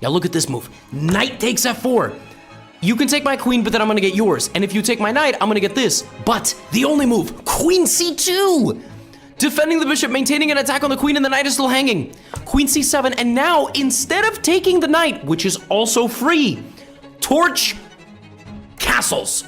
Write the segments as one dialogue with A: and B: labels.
A: Now look at this move. Knight takes f4. You can take my queen, but then I'm gonna get yours. And if you take my knight, I'm gonna get this. But the only move, queen c2. Defending the bishop, maintaining an attack on the queen, and the knight is still hanging. Queen c7, and now, instead of taking the knight, which is also free, torch castles.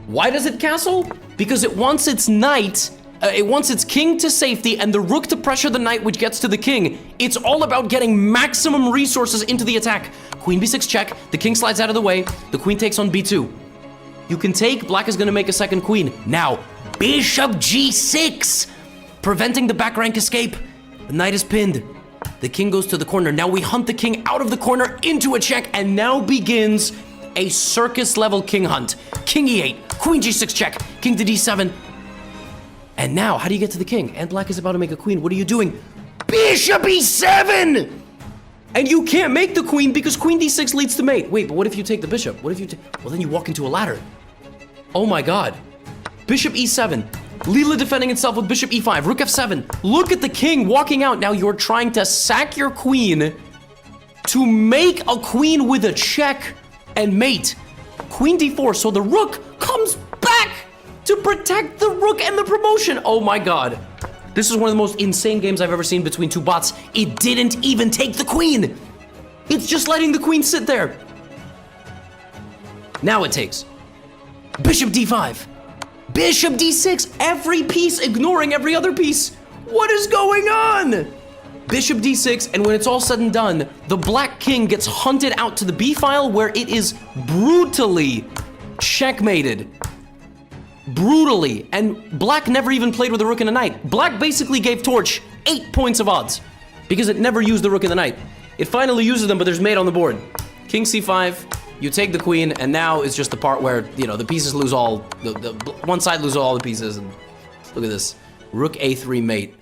A: Why does it castle? Because it wants its knight, it wants its king to safety and the rook to pressure the knight, which gets to the king. It's all about getting maximum resources into the attack. Queen b6 check, the king slides out of the way, the queen takes on b2. You can take, black is gonna make a second queen. Now, bishop g6, preventing the back rank escape. The knight is pinned. The king goes to the corner. Now we hunt the king out of the corner into a check, and now begins a circus level king hunt. King e8, queen g6 check, king to d7. And now, how do you get to the king? And black is about to make a queen. What are you doing? Bishop e7! And you can't make the queen because queen d6 leads to mate. Wait, but what if you take the bishop? What if you well, then you walk into a ladder. Oh my god. Bishop e7. Leela defending itself with bishop e5. Rook f7. Look at the king walking out. Now you're trying to sack your queen to make a queen with a check and mate. Queen d4. So the rook comes back to protect the rook and the promotion. Oh my god. This is one of the most insane games I've ever seen between two bots. It didn't even take the queen. It's just letting the queen sit there. Now it takes bishop d5. Bishop d6. Every piece ignoring every other piece. What is going on? Bishop d6, and when it's all said and done, the black king gets hunted out to the b file where it is brutally checkmated. Brutally, and black never even played with a rook and a knight. Black basically gave torch 8 points of odds because it never used the rook and the knight. It finally uses them, but there's mate on the board. King c5, you take the queen, and now it's just the part where, you know, the pieces lose all, the one side loses all the pieces, and look at this. Rook a3 mate.